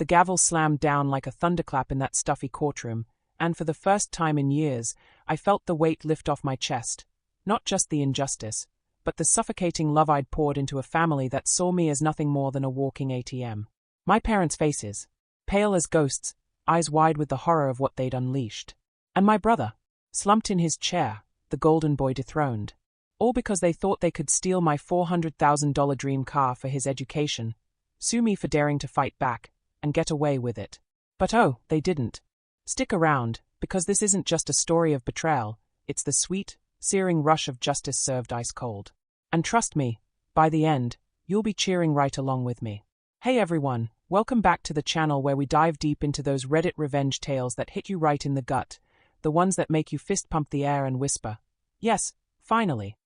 The gavel slammed down like a thunderclap in that stuffy courtroom, and for the first time in years, I felt the weight lift off my chest. Not just the injustice, but the suffocating love I'd poured into a family that saw me as nothing more than a walking ATM. My parents' faces, pale as ghosts, eyes wide with the horror of what they'd unleashed. And my brother, slumped in his chair, the golden boy dethroned. All because they thought they could steal my $400,000 dream car for his education, sue me for daring to fight back, and get away with it. But oh, they didn't. Stick around, because this isn't just a story of betrayal, it's the sweet, searing rush of justice served ice cold. And trust me, by the end, you'll be cheering right along with me. Hey everyone, welcome back to the channel where we dive deep into those Reddit revenge tales that hit you right in the gut, the ones that make you fist pump the air and whisper, yes, finally.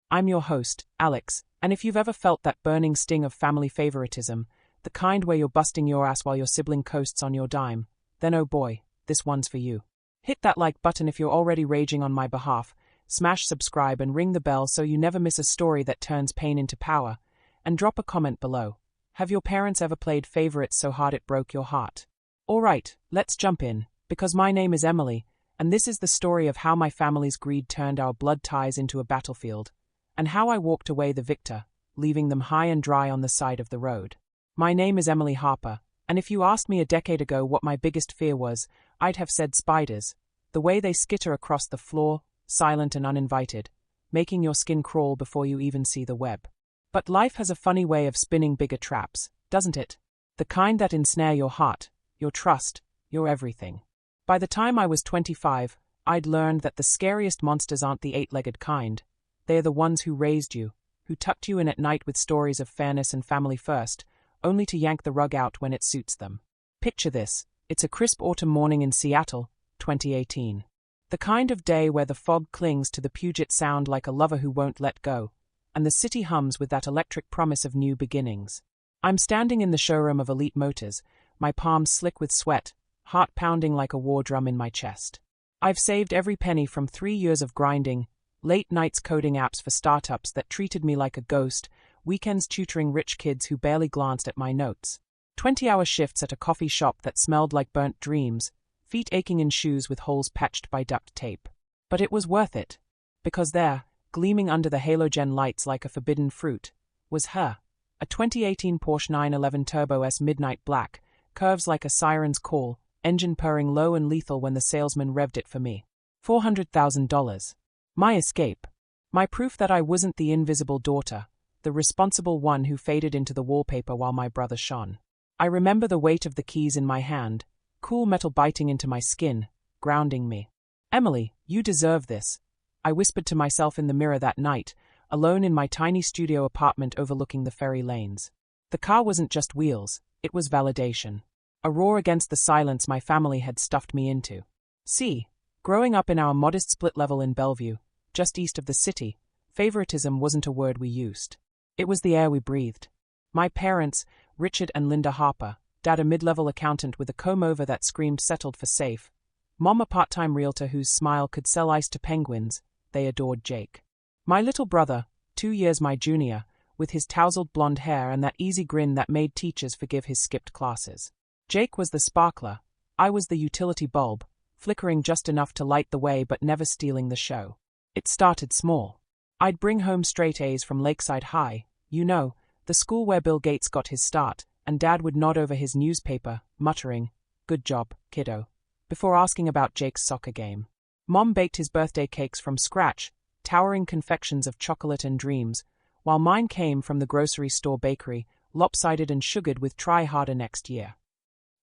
I'm your host, Alex, and if you've ever felt that burning sting of family favoritism, the kind where you're busting your ass while your sibling coasts on your dime, then oh boy, this one's for you. Hit that like button if you're already raging on my behalf, smash subscribe and ring the bell so you never miss a story that turns pain into power, and drop a comment below. Have your parents ever played favorites so hard it broke your heart? Alright, let's jump in, because my name is Emily, and this is the story of how my family's greed turned our blood ties into a battlefield, and how I walked away the victor, leaving them high and dry on the side of the road. My name is Emily Harper, and if you asked me a decade ago what my biggest fear was, I'd have said spiders, the way they skitter across the floor, silent and uninvited, making your skin crawl before you even see the web. But life has a funny way of spinning bigger traps, doesn't it? The kind that ensnare your heart, your trust, your everything. By the time I was 25, I'd learned that the scariest monsters aren't the eight-legged kind. They're the ones who raised you, who tucked you in at night with stories of fairness and family first, only to yank the rug out when it suits them. Picture this, it's a crisp autumn morning in Seattle, 2018. The kind of day where the fog clings to the Puget Sound like a lover who won't let go, and the city hums with that electric promise of new beginnings. I'm standing in the showroom of Elite Motors, my palms slick with sweat, heart pounding like a war drum in my chest. I've saved every penny from 3 years of grinding, late nights coding apps for startups that treated me like a ghost, weekends tutoring rich kids who barely glanced at my notes, 20-hour shifts at a coffee shop that smelled like burnt dreams, feet aching in shoes with holes patched by duct tape. But it was worth it. Because there, gleaming under the halogen lights like a forbidden fruit, was her. A 2018 Porsche 911 Turbo S Midnight Black, curves like a siren's call, engine purring low and lethal when the salesman revved it for me. $400,000. My escape. My proof that I wasn't the invisible daughter, the responsible one who faded into the wallpaper while my brother shone. I remember the weight of the keys in my hand, cool metal biting into my skin, grounding me. Emily, you deserve this, I whispered to myself in the mirror that night, alone in my tiny studio apartment overlooking the ferry lanes. The car wasn't just wheels, it was validation. A roar against the silence my family had stuffed me into. See, growing up in our modest split level in Bellevue, just east of the city, favoritism wasn't a word we used. It was the air we breathed. My parents, Richard and Linda Harper, Dad a mid-level accountant with a comb-over that screamed settled for safe, Mom a part-time realtor whose smile could sell ice to penguins, they adored Jake. My little brother, 2 years my junior, with his tousled blonde hair and that easy grin that made teachers forgive his skipped classes. Jake was the sparkler, I was the utility bulb, flickering just enough to light the way but never stealing the show. It started small. I'd bring home straight A's from Lakeside High, you know, the school where Bill Gates got his start, and Dad would nod over his newspaper, muttering, "Good job, kiddo," before asking about Jake's soccer game. Mom baked his birthday cakes from scratch, towering confections of chocolate and dreams, while mine came from the grocery store bakery, lopsided and sugared with try harder next year.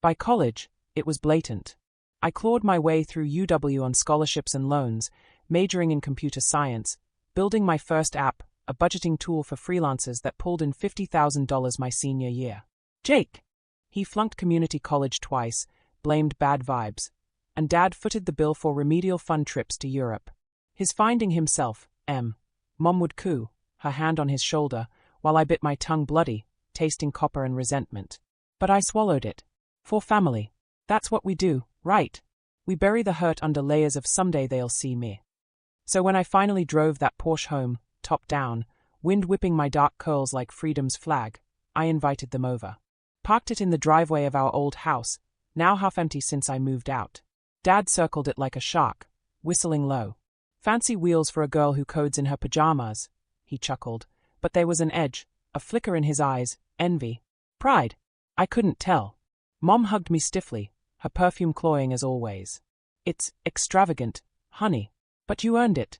By college, it was blatant. I clawed my way through UW on scholarships and loans, majoring in computer science, building my first app, a budgeting tool for freelancers that pulled in $50,000 my senior year. Jake! He flunked community college twice, blamed bad vibes, and Dad footed the bill for remedial fun trips to Europe. His finding himself, Mom would coo, her hand on his shoulder, while I bit my tongue bloody, tasting copper and resentment. But I swallowed it. For family. That's what we do, right? We bury the hurt under layers of someday they'll see me. So when I finally drove that Porsche home, top down, wind whipping my dark curls like freedom's flag, I invited them over. Parked it in the driveway of our old house, now half empty since I moved out. Dad circled it like a shark, whistling low. Fancy wheels for a girl who codes in her pajamas, he chuckled, but there was an edge, a flicker in his eyes, envy. Pride. I couldn't tell. Mom hugged me stiffly, her perfume cloying as always. It's extravagant, honey. But you earned it.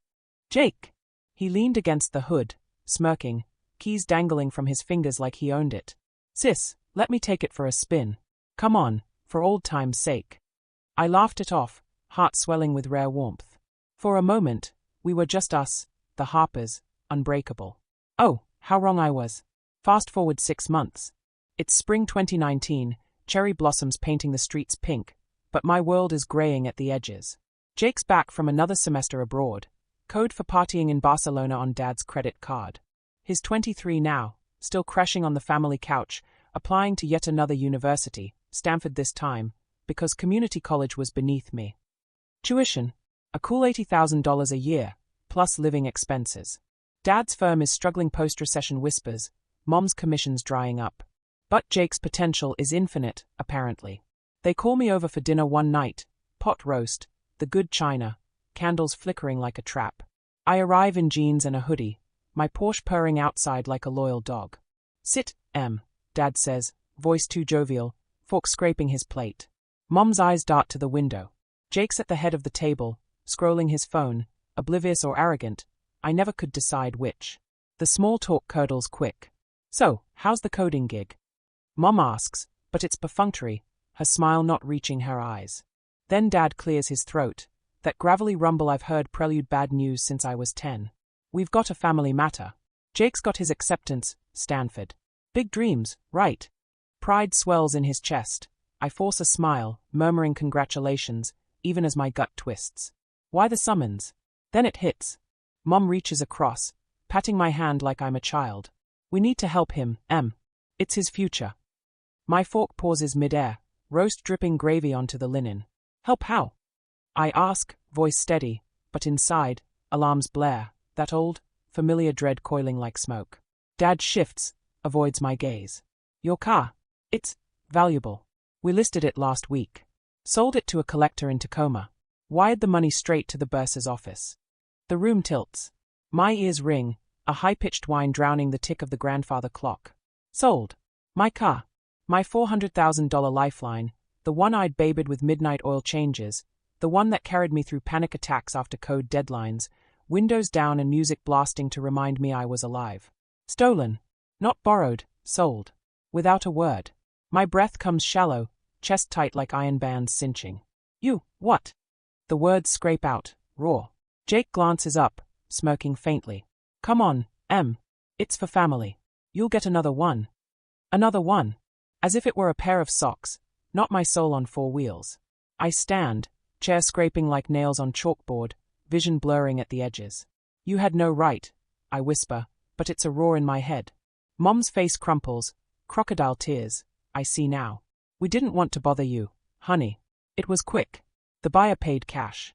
Jake. He leaned against the hood, smirking, keys dangling from his fingers like he owned it. Sis, let me take it for a spin. Come on, for old time's sake. I laughed it off, heart swelling with rare warmth. For a moment, we were just us, the Harpers, unbreakable. Oh, how wrong I was. Fast forward 6 months. It's spring 2019, cherry blossoms painting the streets pink, but my world is graying at the edges. Jake's back from another semester abroad, code for partying in Barcelona on Dad's credit card. He's 23 now, still crashing on the family couch, applying to yet another university, Stanford this time, because community college was beneath me. Tuition, a cool $80,000 a year, plus living expenses. Dad's firm is struggling post-recession whispers, Mom's commission's drying up. But Jake's potential is infinite, apparently. They call me over for dinner one night, pot roast, the good china, candles flickering like a trap. I arrive in jeans and a hoodie, my Porsche purring outside like a loyal dog. Sit, Em, Dad says, voice too jovial, fork scraping his plate. Mom's eyes dart to the window. Jake's at the head of the table, scrolling his phone, oblivious or arrogant, I never could decide which. The small talk curdles quick. So, how's the coding gig? Mom asks, but it's perfunctory, her smile not reaching her eyes. Then Dad clears his throat, that gravelly rumble I've heard prelude bad news since I was 10. We've got a family matter. Jake's got his acceptance, Stanford. Big dreams, right? Pride swells in his chest. I force a smile, murmuring congratulations, even as my gut twists. Why the summons? Then it hits. Mom reaches across, patting my hand like I'm a child. We need to help him, Em. It's his future. My fork pauses midair, roast dripping gravy onto the linen. Help how? I ask, voice steady, but inside, alarms blare, that old, familiar dread coiling like smoke. Dad shifts, avoids my gaze. Your car. It's valuable. We listed it last week. Sold it to a collector in Tacoma. Wired the money straight to the bursar's office. The room tilts. My ears ring, a high-pitched whine drowning the tick of the grandfather clock. Sold. My car. My $400,000 lifeline, the one I'd babied with midnight oil changes, the one that carried me through panic attacks after code deadlines, windows down and music blasting to remind me I was alive. Stolen. Not borrowed, sold. Without a word. My breath comes shallow, chest tight like iron bands cinching. You, what? The words scrape out, raw. Jake glances up, smirking faintly. Come on, Em. It's for family. You'll get another one. Another one. As if it were a pair of socks, not my soul on 4 wheels. I stand, chair scraping like nails on chalkboard, vision blurring at the edges. You had no right, I whisper, but it's a roar in my head. Mom's face crumples, crocodile tears, I see now. We didn't want to bother you, honey. It was quick. The buyer paid cash.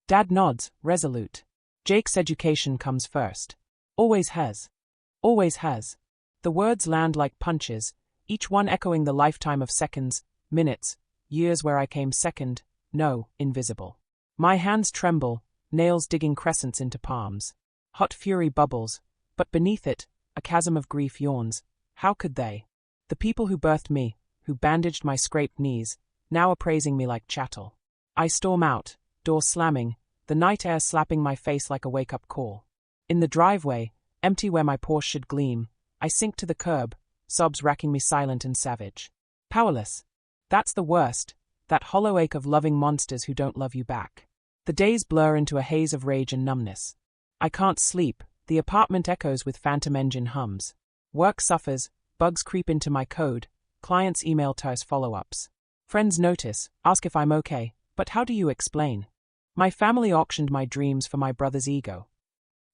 Dad nods, resolute. Jake's education comes first. Always has. Always has. The words land like punches, each one echoing the lifetime of seconds, minutes, years where I came second, no, invisible. My hands tremble, nails digging crescents into palms. Hot fury bubbles, but beneath it, a chasm of grief yawns. How could they? The people who birthed me, who bandaged my scraped knees, now appraising me like chattel. I storm out, door slamming, the night air slapping my face like a wake-up call. In the driveway, empty where my Porsche should gleam, I sink to the curb, sobs racking me silent and savage. Powerless. That's the worst, that hollow ache of loving monsters who don't love you back. The days blur into a haze of rage and numbness. I can't sleep, the apartment echoes with phantom engine hums. Work suffers, bugs creep into my code, clients email terse follow-ups. Friends notice, ask if I'm okay, but how do you explain? My family auctioned my dreams for my brother's ego.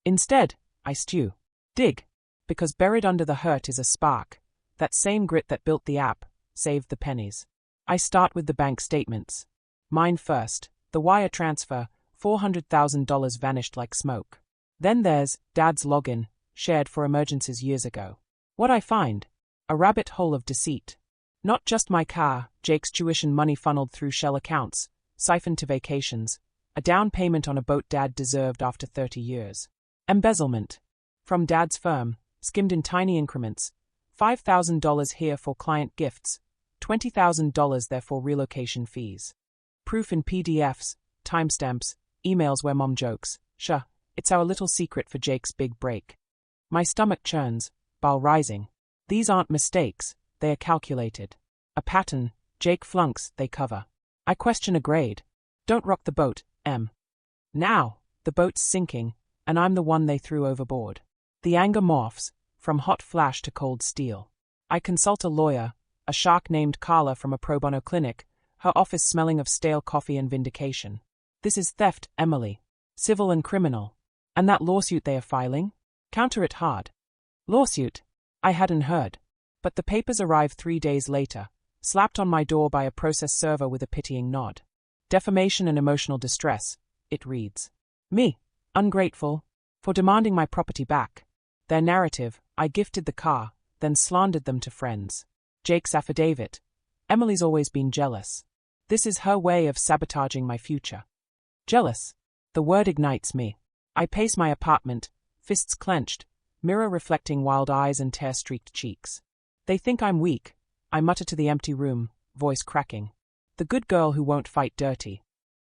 Instead, I stew. Dig. Because buried under the hurt is a spark, that same grit that built the app, saved the pennies. I start with the bank statements. Mine first, the wire transfer, $400,000 vanished like smoke. Then there's Dad's login, shared for emergencies years ago. What I find? A rabbit hole of deceit. Not just my car, Jake's tuition money funneled through Shell accounts, siphoned to vacations, a down payment on a boat Dad deserved after 30 years. Embezzlement. From Dad's firm, skimmed in tiny increments, $5,000 here for client gifts, $20,000 there for relocation fees. Proof in PDFs, timestamps, emails where Mom jokes, "Sure, it's our little secret for Jake's big break." My stomach churns, bile rising. These aren't mistakes, they are calculated. A pattern, Jake flunks, they cover. I question a grade. Don't rock the boat, M. Now, the boat's sinking, and I'm the one they threw overboard. The anger morphs, from hot flash to cold steel. I consult a lawyer, a shark named Carla from a pro bono clinic, her office smelling of stale coffee and vindication. This is theft, Emily. Civil and criminal. And that lawsuit they are filing? Counter it hard. Lawsuit? I hadn't heard. But the papers arrived 3 days later, slapped on my door by a process server with a pitying nod. Defamation and emotional distress, it reads. Me, ungrateful, for demanding my property back. Their narrative, I gifted the car, then slandered them to friends. Jake's affidavit. Emily's always been jealous. This is her way of sabotaging my future. Jealous. The word ignites me. I pace my apartment, fists clenched, mirror reflecting wild eyes and tear-streaked cheeks. They think I'm weak, I mutter to the empty room, voice cracking. The good girl who won't fight dirty.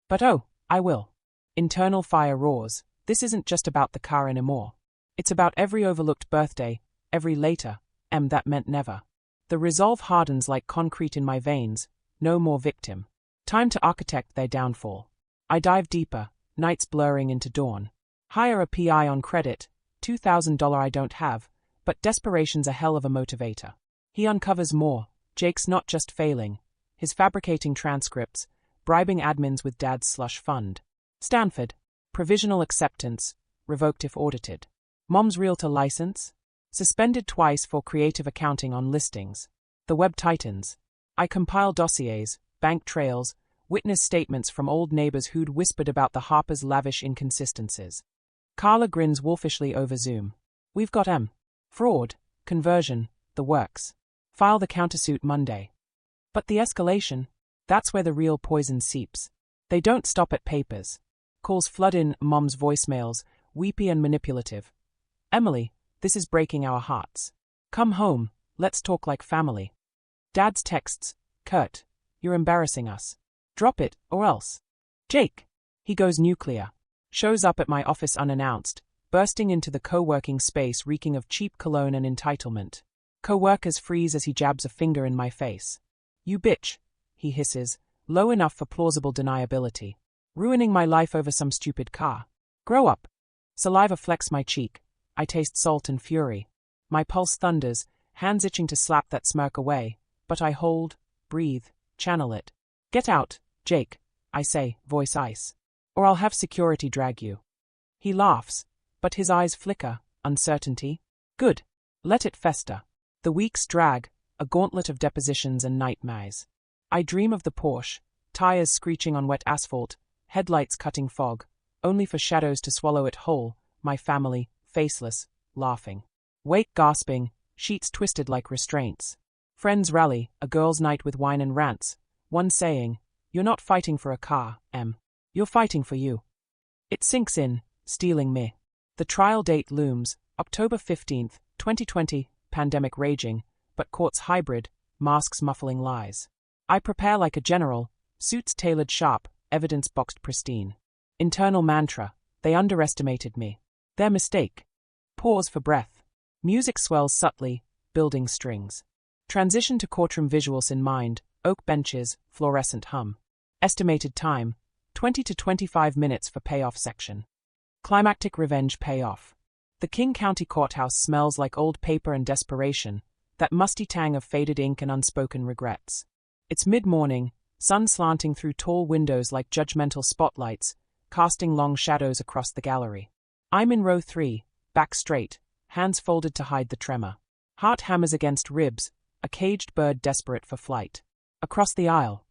But oh, I will. Internal fire roars. This isn't just about the car anymore. It's about every overlooked birthday, every later, that meant never. The resolve hardens like concrete in my veins, no more victim. Time to architect their downfall. I dive deeper, nights blurring into dawn. Hire a PI on credit, $2,000 I don't have, but desperation's a hell of a motivator. He uncovers more. Jake's not just failing. He's fabricating transcripts, bribing admins with Dad's slush fund. Stanford. Provisional acceptance, revoked if audited. Mom's realtor license? Suspended twice for creative accounting on listings. The web tightens. I compile dossiers, bank trails, witness statements from old neighbors who'd whispered about the Harper's lavish inconsistencies. Carla grins wolfishly over Zoom. We've got fraud, conversion, the works. File the countersuit Monday. But the escalation? That's where the real poison seeps. They don't stop at papers. Calls flood in, Mom's voicemails, weepy and manipulative. Emily, this is breaking our hearts. Come home, let's talk like family. Dad's texts, Kurt, you're embarrassing us. Drop it, or else. Jake. He goes nuclear. Shows up at my office unannounced, bursting into the co-working space reeking of cheap cologne and entitlement. Co-workers freeze as he jabs a finger in my face. You bitch, he hisses, low enough for plausible deniability. Ruining my life over some stupid car. Grow up. Saliva flecks my cheek. I taste salt and fury. My pulse thunders, hands itching to slap that smirk away, but I hold, breathe, channel it. Get out, Jake, I say, voice ice. Or I'll have security drag you. He laughs, but his eyes flicker, uncertainty. Good. Let it fester. The weeks drag, a gauntlet of depositions and nightmares. I dream of the Porsche, tires screeching on wet asphalt, headlights cutting fog, only for shadows to swallow it whole, my family, faceless, laughing. Wake gasping, sheets twisted like restraints. Friends rally, a girls' night with wine and rants, one saying, "You're not fighting for a car, Em. You're fighting for you." It sinks in, stealing me. The trial date looms, October 15th, 2020, pandemic raging, but court's hybrid, masks muffling lies. I prepare like a general, suits tailored sharp, evidence boxed pristine. Internal mantra, they underestimated me. Their mistake. Pause for breath. Music swells subtly, building strings. Transition to courtroom visuals in mind, oak benches, fluorescent hum. Estimated time, 20 to 25 minutes for payoff section. Climactic revenge payoff. The King County Courthouse smells like old paper and desperation, that musty tang of faded ink and unspoken regrets. It's mid-morning, sun slanting through tall windows like judgmental spotlights, casting long shadows across the gallery. I'm in row 3, back straight, hands folded to hide the tremor. Heart hammers against ribs, a caged bird desperate for flight. Across the aisle,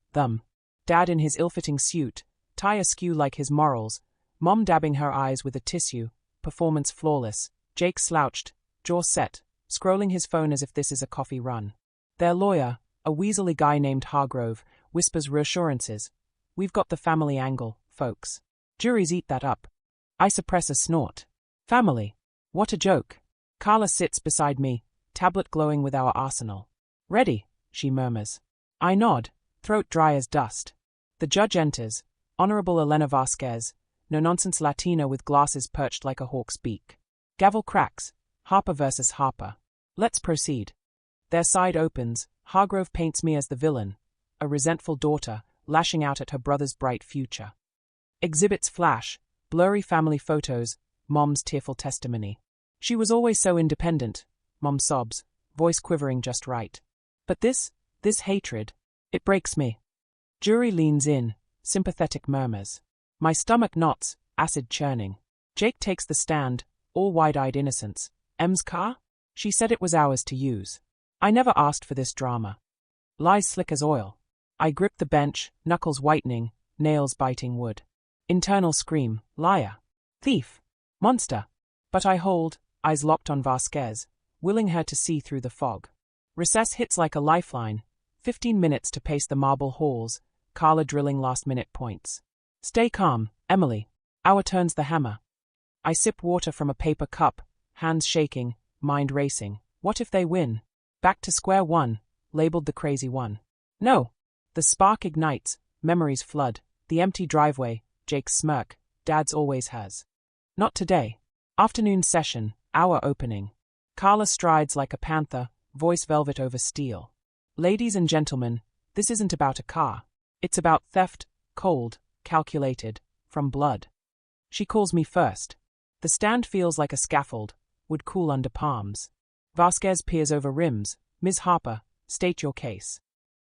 Dad in his ill-fitting suit, tie askew like his morals, Mom dabbing her eyes with a tissue, performance flawless, Jake slouched, jaw set, scrolling his phone as if this is a coffee run. Their lawyer, A weaselly guy named Hargrove whispers reassurances. We've got the family angle, folks. Juries eat that up. I suppress a snort. Family. What a joke. Carla sits beside me, tablet glowing with our arsenal. Ready, she murmurs. I nod, throat dry as dust. The judge enters, Honorable Elena Vasquez, no-nonsense Latina with glasses perched like a hawk's beak. Gavel cracks. Harper versus Harper. Let's proceed. Their side opens. Hargrove paints me as the villain, a resentful daughter, lashing out at her brother's bright future. Exhibits flash, blurry family photos, Mom's tearful testimony. She was always so independent, Mom sobs, voice quivering just right. But this hatred, it breaks me. Jury leans in, sympathetic murmurs. My stomach knots, acid churning. Jake takes the stand, all wide-eyed innocence. Em's car? She said it was ours to use. I never asked for this drama. Lies slick as oil. I grip the bench, knuckles whitening, nails biting wood. Internal scream, liar. Thief. Monster. But I hold, eyes locked on Vasquez, willing her to see through the fog. Recess hits like a lifeline. 15 minutes to pace the marble halls, Carla drilling last-minute points. Stay calm, Emily. Our turn's the hammer. I sip water from a paper cup, hands shaking, mind racing. What if they win? Back to square one, labeled the crazy one. No. The spark ignites, memories flood, the empty driveway, Jake's smirk, Dad's always has. Not today. Afternoon session, hour opening. Carla strides like a panther, voice velvet over steel. Ladies and gentlemen, this isn't about a car. It's about theft, cold, calculated, from blood. She calls me first. The stand feels like a scaffold, would cool under palms. Vasquez peers over rims. Ms. Harper, state your case.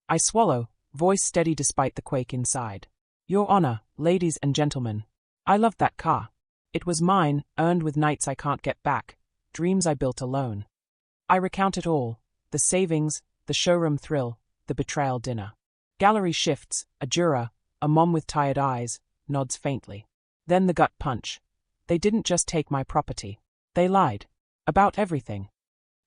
I swallow, voice steady despite the quake inside. Your Honor, ladies and gentlemen. I loved that car. It was mine, earned with nights I can't get back, dreams I built alone. I recount it all, the savings, the showroom thrill, the betrayal dinner. Gallery shifts, a juror, a mom with tired eyes, nods faintly. Then the gut punch. They didn't just take my property. They lied. About everything.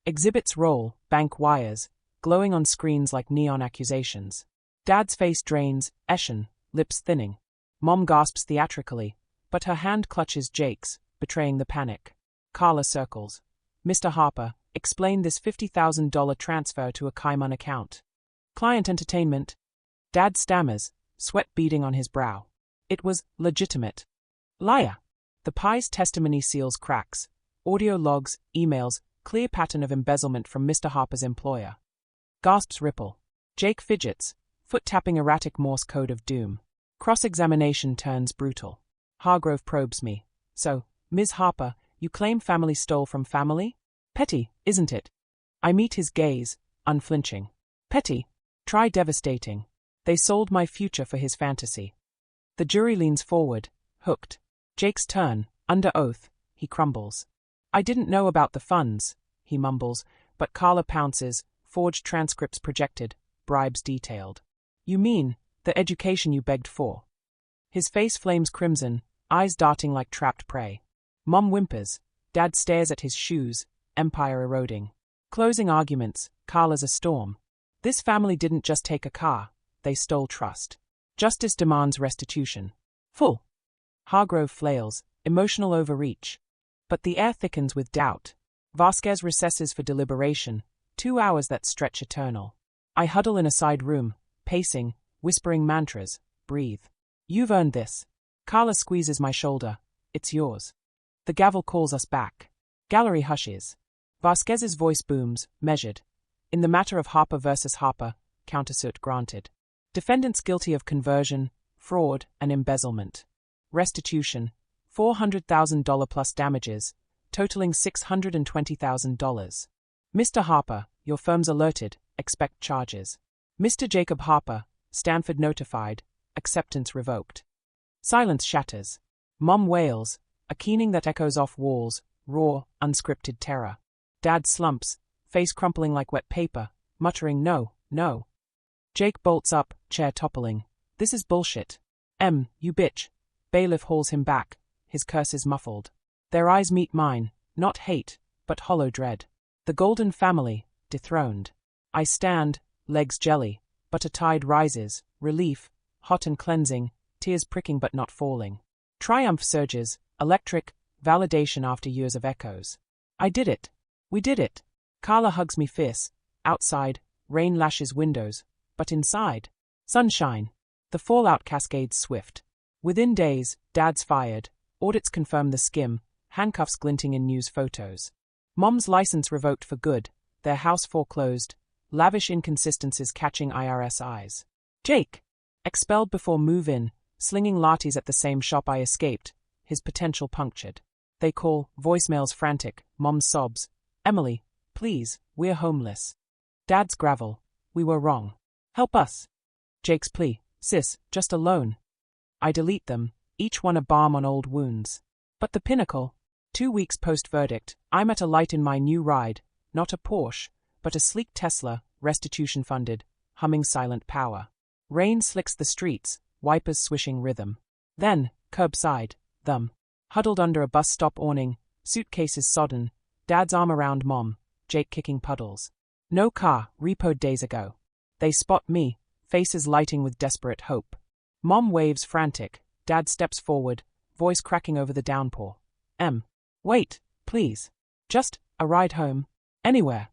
Exhibits roll, bank wires, glowing on screens like neon accusations. Dad's face drains, Eschen, lips thinning. Mom gasps theatrically, but her hand clutches Jake's, betraying the panic. Carla circles. Mr. Harper, explain this $50,000 transfer to a Cayman account. Client entertainment. Dad stammers, sweat beading on his brow. It was legitimate. Liar. The pie's testimony seals cracks. Audio logs, emails, clear pattern of embezzlement from Mr. Harper's employer. Gasps ripple. Jake fidgets, foot tapping erratic Morse code of doom. Cross-examination turns brutal. Hargrove probes me. So, Ms. Harper, you claim family stole from family? Petty, isn't it? I meet his gaze, unflinching. Petty. Try devastating. They sold my future for his fantasy. The jury leans forward, hooked. Jake's turn, under oath, he crumbles. I didn't know about the funds, he mumbles, but Carla pounces, forged transcripts projected, bribes detailed. You mean, the education you begged for? His face flames crimson, eyes darting like trapped prey. Mom whimpers. Dad stares at his shoes, empire eroding. Closing arguments, Carla's a storm. This family didn't just take a car, they stole trust. Justice demands restitution. Full. Hargrove flails, emotional overreach. But the air thickens with doubt. Vasquez recesses for deliberation, 2 hours that stretch eternal. I huddle in a side room, pacing, whispering mantras, breathe. You've earned this. Carla squeezes my shoulder. It's yours. The gavel calls us back. Gallery hushes. Vasquez's voice booms, measured. In the matter of Harper versus Harper, countersuit granted. Defendants guilty of conversion, fraud, and embezzlement. Restitution, $400,000 plus damages, totaling $620,000. Mr. Harper, your firm's alerted, expect charges. Mr. Jacob Harper, Stanford notified, acceptance revoked. Silence shatters. Mom wails, a keening that echoes off walls, raw, unscripted terror. Dad slumps, face crumpling like wet paper, muttering no, no. Jake bolts up, chair toppling. This is bullshit. You bitch. Bailiff hauls him back, his curses muffled. Their eyes meet mine, not hate, but hollow dread. The Golden family, dethroned. I stand, legs jelly, but a tide rises, relief, hot and cleansing, tears pricking but not falling. Triumph surges, electric, validation after years of echoes. I did it. We did it. Carla hugs me fierce. Outside, rain lashes windows, but inside, sunshine. The fallout cascades swift. Within days, Dad's fired, audits confirm the skim, handcuffs glinting in news photos. Mom's license revoked for good, their house foreclosed, lavish inconsistencies catching IRS eyes. Jake, expelled before move-in, slinging lattes at the same shop I escaped, his potential punctured. They call, voicemails frantic, Mom's sobs. Emily, please, we're homeless. Dad's gravel. We were wrong. Help us. Jake's plea. Sis, just a loan. I delete them, each one a balm on old wounds. But the pinnacle. 2 weeks post-verdict, I'm at a light in my new ride, not a Porsche, but a sleek Tesla, restitution-funded, humming silent power. Rain slicks the streets, wipers swishing rhythm. Then, curbside, them. Huddled under a bus stop awning, suitcases sodden, Dad's arm around Mom, Jake kicking puddles. No car, repoed days ago. They spot me, faces lighting with desperate hope. Mom waves frantic, Dad steps forward, voice cracking over the downpour. Wait, please. Just a ride home. Anywhere.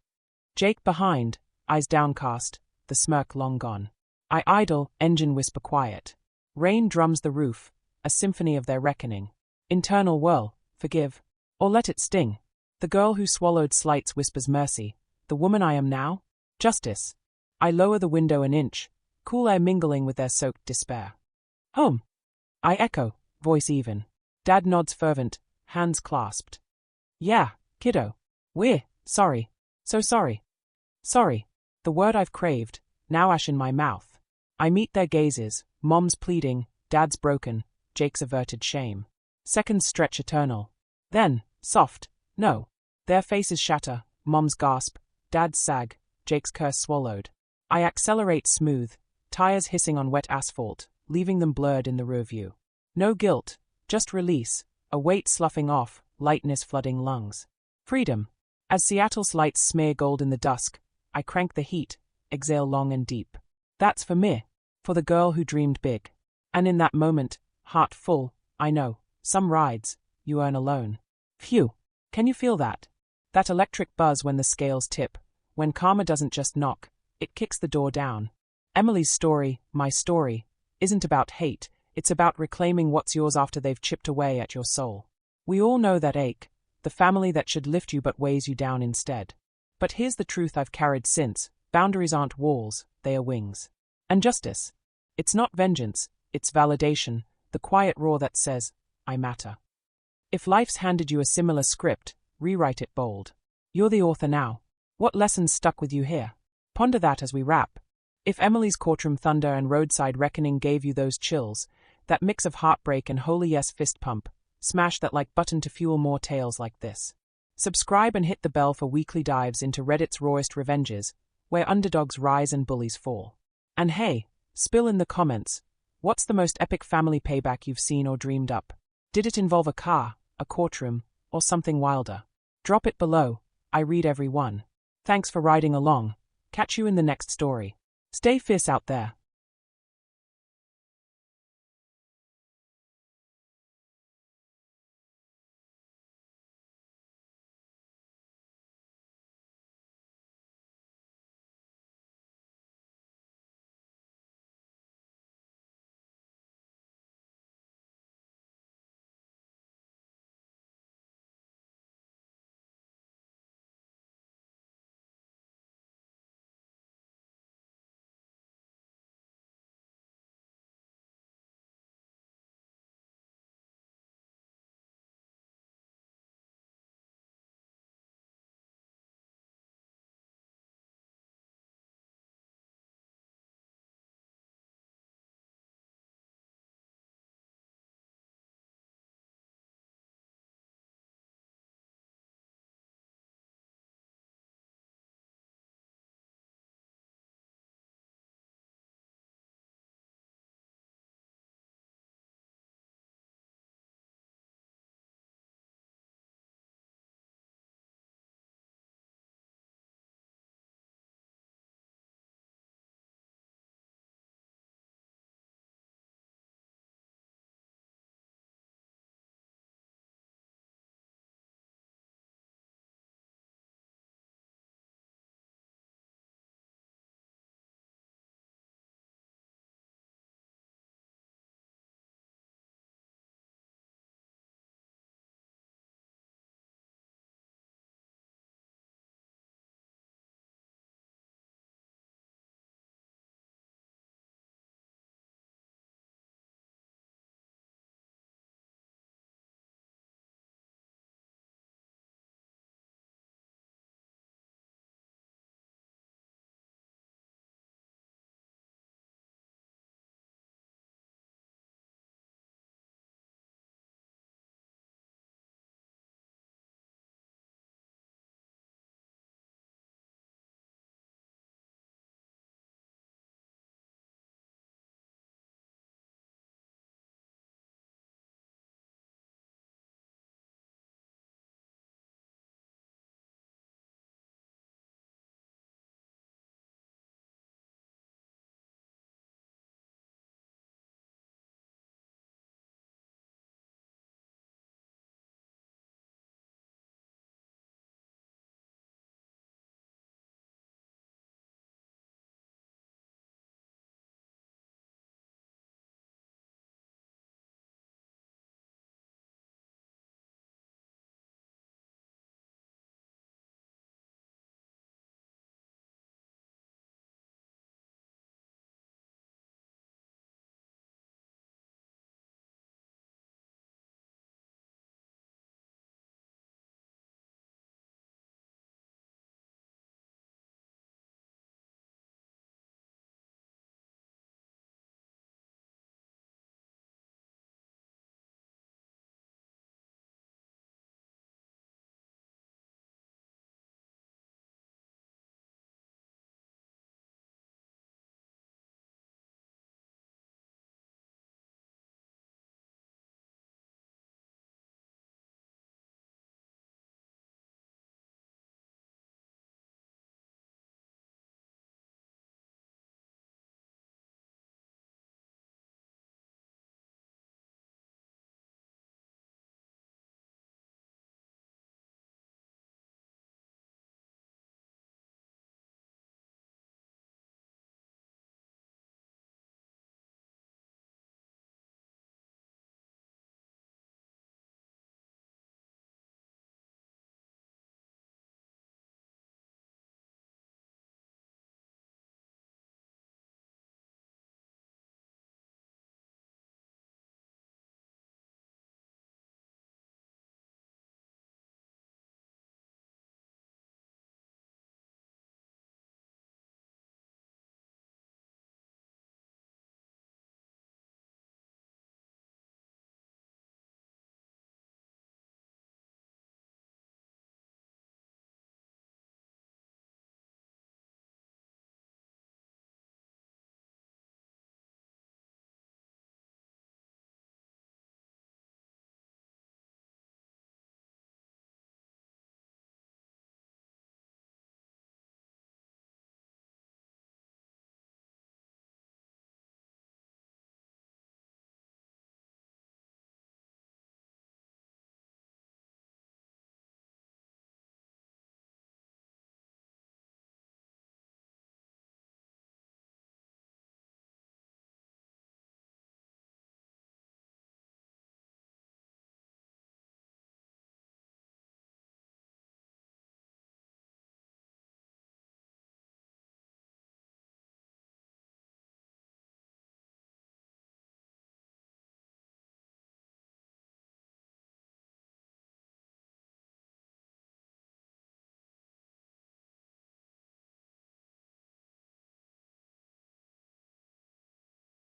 Jake behind, eyes downcast, the smirk long gone. I idle, engine whisper quiet. Rain drums the roof, a symphony of their reckoning. Internal whirl, forgive. Or let it sting. The girl who swallowed slights whispers mercy. The woman I am now? Justice. I lower the window an inch, cool air mingling with their soaked despair. Home. I echo, voice even. Dad nods fervent, hands clasped. Yeah, kiddo. We're sorry. So sorry. Sorry. The word I've craved, now ash in my mouth. I meet their gazes, Mom's pleading, Dad's broken, Jake's averted shame. Seconds stretch eternal. Then, soft, no. Their faces shatter, Mom's gasp, Dad's sag, Jake's curse swallowed. I accelerate smooth, tires hissing on wet asphalt, leaving them blurred in the rearview. No guilt, just release, a weight sloughing off, lightness flooding lungs. Freedom. As Seattle's lights smear gold in the dusk, I crank the heat, exhale long and deep. That's for me, for the girl who dreamed big. And in that moment, heart full, I know, some rides, you earn alone. Phew. Can you feel that? That electric buzz when the scales tip, when karma doesn't just knock, it kicks the door down. Emily's story, my story, isn't about hate, it's about reclaiming what's yours after they've chipped away at your soul. We all know that ache, the family that should lift you but weighs you down instead. But here's the truth I've carried since, boundaries aren't walls, they are wings. And justice. It's not vengeance, it's validation, the quiet roar that says, I matter. If life's handed you a similar script, rewrite it bold. You're the author now. What lessons stuck with you here? Ponder that as we wrap. If Emily's courtroom thunder and roadside reckoning gave you those chills, that mix of heartbreak and holy yes fist pump, smash that like button to fuel more tales like this. Subscribe and hit the bell for weekly dives into Reddit's rawest revenges, where underdogs rise and bullies fall. And hey, spill in the comments, what's the most epic family payback you've seen or dreamed up? Did it involve a car, a courtroom, or something wilder? Drop it below, I read every one. Thanks for riding along. Catch you in the next story. Stay fierce out there.